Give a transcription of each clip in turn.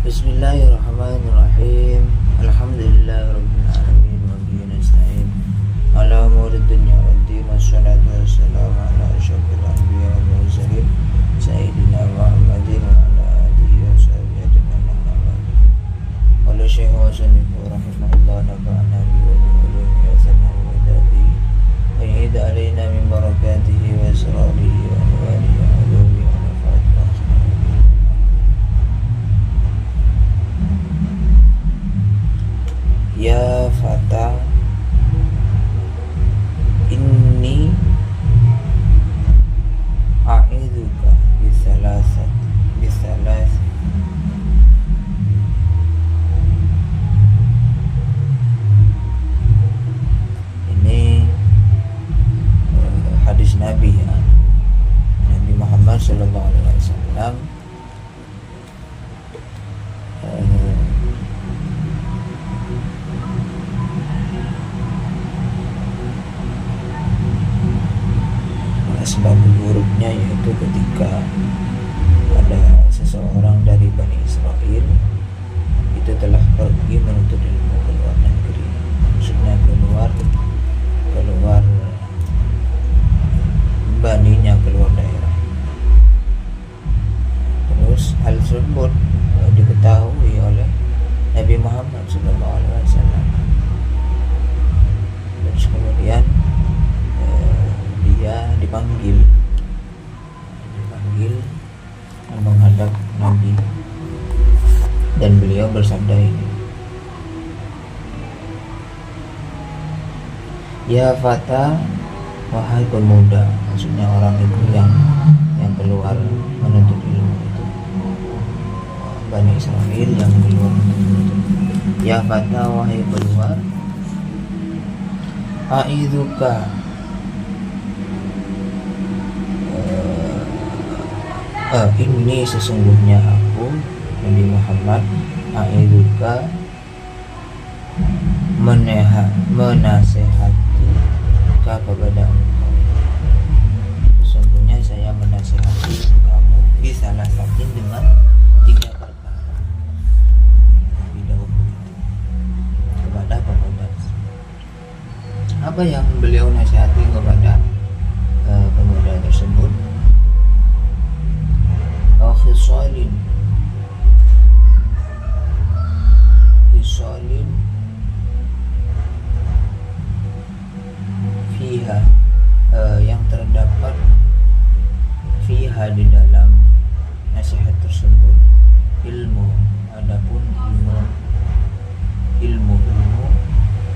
Bismillahirrahmanirrahim. Alhamdulillahirabbil alamin wa bihi nasta'in. Ala umuri dunya waddin wassalatu wassalamu ala asyrafil anbiya'i wal mursalin sayyidina Muhammadin wa ala alihi wa sahbihi ajma'in. Qala Syekh Hasan rahimahullah nafa'ana bi ulumi wa sana'i wa dabi wa ya'id alaina min barakatihi wa asrarihi wa anwarihi wa ulumi wa nafa'at Ya fata inni a'idzuka bisalas ini hadis Nabi ya, Nabi Muhammad sallallahu alaihi wasallam sebab buruknya yaitu ketika ada seseorang dari Bani Israel itu telah pergi menuntut ilmu ke luar negeri, maksudnya keluar baninya, keluar daerah. Terus hal tersebut diketahui oleh Nabi Muhammad SAW. Terus kemudian dia dipanggil menghadap Nabi dan beliau bersabda ini, ya fata, wahai pemuda, maksudnya orang itu yang keluar menuntut ilmu itu, Bani Israel yang keluar menuntut. Ya fata, wahai keluar, a'idzuka, ini sesungguhnya aku Nabi Muhammad a'idzuka menasehati kepada engkau. Sesungguhnya saya menasehati kamu bisalah satu dengan 3 perkara. Lebih dahulu kepada pemuda. Apa yang beliau nasihati kepada pemuda tersebut? Khisalin fiha, yang terdapat fiha di dalam nasihat tersebut ilmu, adapun ilmu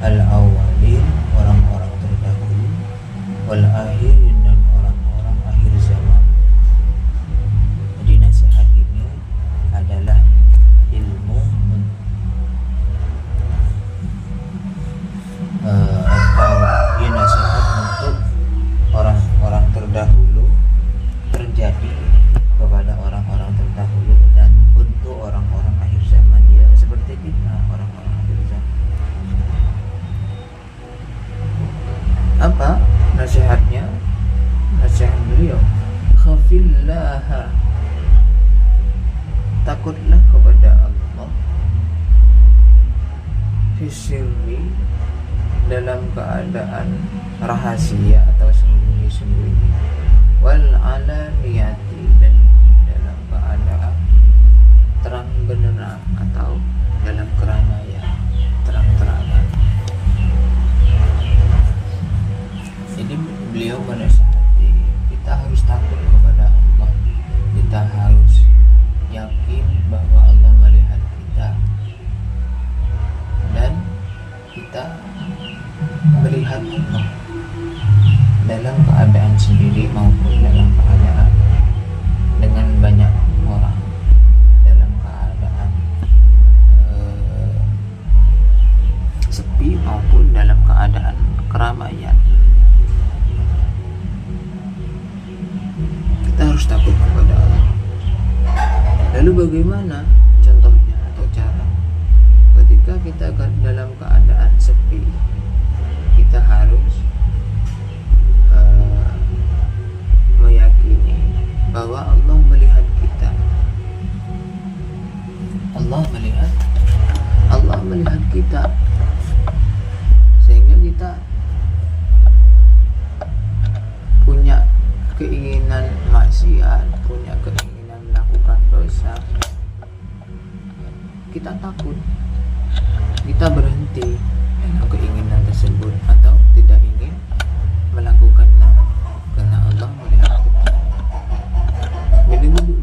al-awwalin, orang-orang terdahulu, wal akhirin, dan orang-orang akhir zaman. Jadi nasihat ini adalah ilmu atau nasihat untuk orang-orang terdahulu, terjadi kepada orang-orang terdahulu, dan untuk orang-orang akhir zaman, ya seperti kita, orang-orang akhir zaman. Apa nasihatnya? Nasihat beliau, khafillaha, takutlah kepada Allah, fisirri, dalam keadaan rahasia atau sembunyi-sembunyi, wal alaniyati, dan dalam keadaan terang benderang atau dalam keramaian, terang-terangan. Jadi beliau menasihati kita harus takut kepada Allah, kita harus yakin bahwa Allah melihat kita dan kita melihat Allah dalam keadaan sendiri maupun dalam keadaan dengan banyak orang, dalam keadaan sepi maupun dalam keadaan keramaian. Kita harus takut kepada Allah. Lalu bagaimana contohnya atau cara? Ketika kita dalam keadaan sepi, kita harus meyakini bahwa Allah melihat kita. Allah melihat kita, sehingga kita punya keinginan maksiat, punya keinginan melakukan dosa, kita takut, kita berhenti dengan keinginan tersebut atau tidak ingin melakukannya karena Allah melihat kita.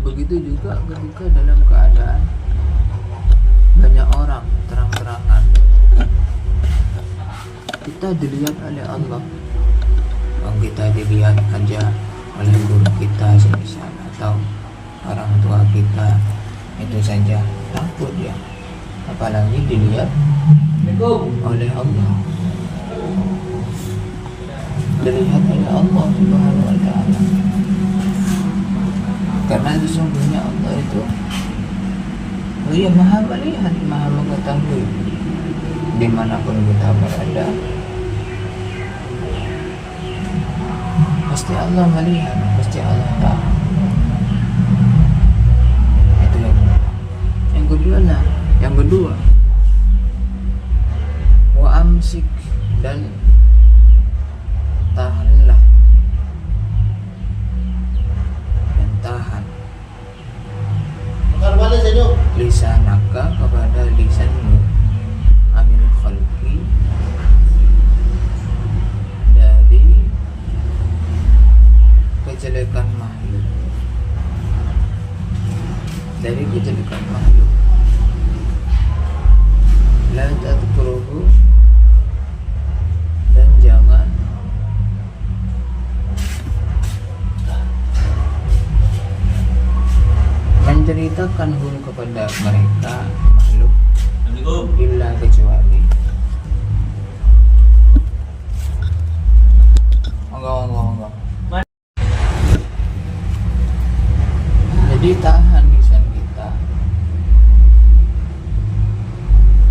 Begitu juga ketika dalam keadaan banyak orang terang-terangan kita dilihat oleh Allah, kita dilihat aja oleh guru kita semisal atau orang tua kita, itu saja takut ya, apalagi dilihat oleh Allah, dilihat oleh Allah Subhanahu wa Ta'ala. Karena sesungguhnya Allah itu Dia maha melihat, maha mengetahui dimanapun kita berada. Pasti Allah melihat, pasti Allah tahu. Itu yang kedua wa amsik, dan tahanlah, dan tahan lisanaka, kepada lisanmu, anil khalqi, dari kejelekan makhluk, dari kejelekan makhluk. La tadhkuruhu, dan jangan menceritakan kepada mereka makhluk illa kecuali enggak. Jadi tahan lisan kita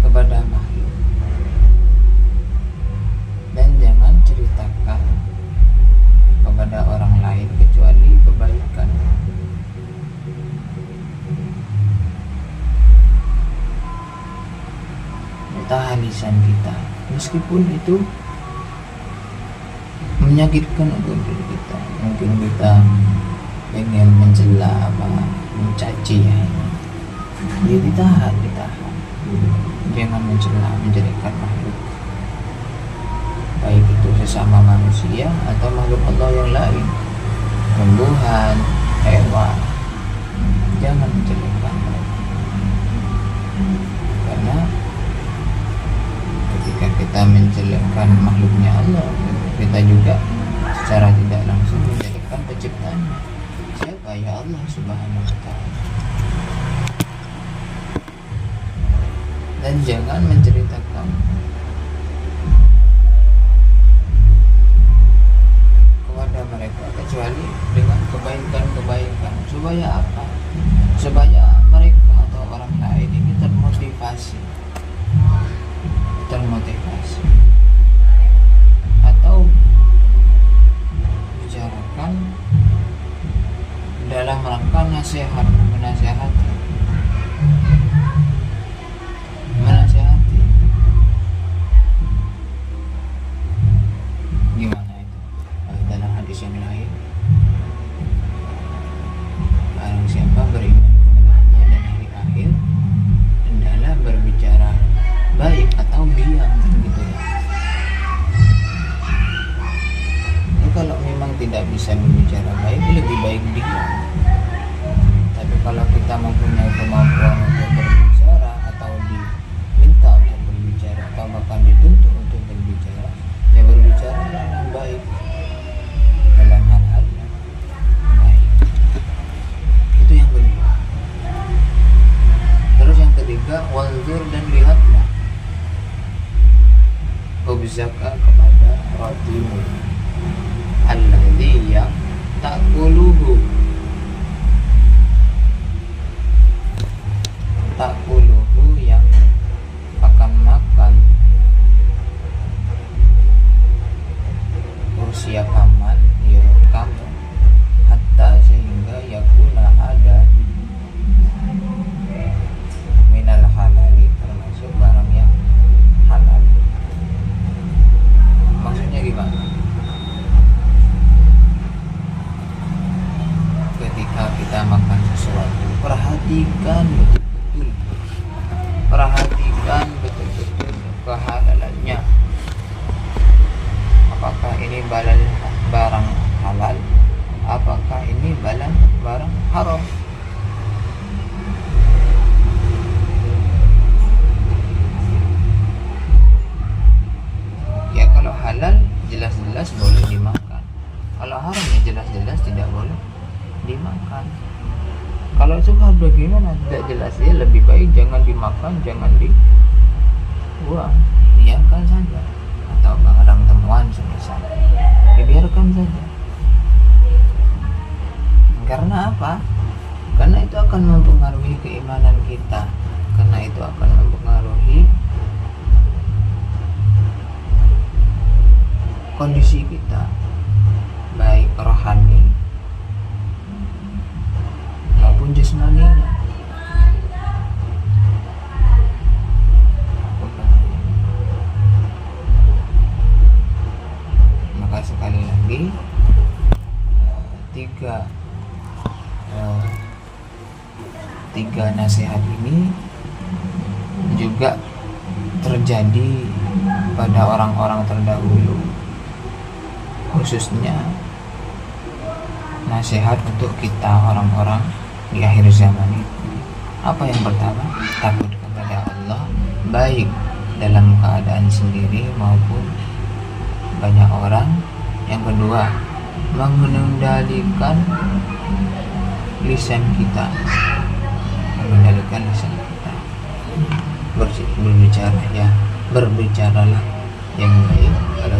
kepada makhluk dan jangan ceritakan kepada orang lain kecuali kebaikan. Tahan lisan kita meskipun itu menyakitkan untuk diri kita. Mungkin kita pengen mencela apa, mencaci ya, ditahan. Jangan mencela, menjelekan makhluk, baik itu sesama manusia atau makhluk Allah yang lain, tumbuhan, hewan. Jangan menjelekan mereka, karena ketika kita menjelekkan makhluknya Allah, kita juga secara tidak langsung menjelekkan penciptanya. Siapa? Ya Allah Subhanahu wa Ta'ala. Dan jangan menceritakan kepada mereka kecuali dengan kebaikan. Supaya apa? Supaya mereka atau orang lain ini termotivasi atau bicarakan dalam rangka menasihati. Gimana itu? Dalam hadis yang lain, barang siapa beriman kepada Allah dan hari akhir, hendaklah berbicara baik atau diam, gitu ya. Kalau memang tidak bisa berbicara baik, lebih baik diam. Tapi kalau kita mempunyai kemampuan untuk berbicara atau diminta untuk berbicara atau bahkan dituntut untuk berbicara, ya berbicara yang baik dalam hal-hal yang baik. Itu yang kedua. Terus yang ketiga, wanzur, dan lihatlah, obzaka, kepada rotimu, alladzi yang ta'kuluhu yang akan makan usia paman ya kamu, hatta sehingga yakuna ada perhatikan betul-betul, perhatikan betul-betul kehalalannya. Apakah ini barang halal, apakah ini barang haram. Ya kalau halal jelas-jelas boleh dimakan, kalau haram ya jelas-jelas tidak boleh dimakan. Kalau itu bagaimana tidak jelas, ya lebih baik jangan dimakan, jangan dibuang, biarkan saja. Atau barang temuan semisal, dibiarkan saja. Karena apa? Karena itu akan mempengaruhi keimanan kita, karena itu akan mempengaruhi kondisi kita, baik rohani maupun jasmaninya. Maka sekali lagi tiga nasihat ini juga terjadi pada orang-orang terdahulu, khususnya nasihat untuk kita orang-orang di akhir zaman ini. Apa yang pertama? Takut kepada Allah, baik dalam keadaan sendiri maupun banyak orang. Yang kedua, mengendalikan lisan kita, berbicaralah yang baik. Kalau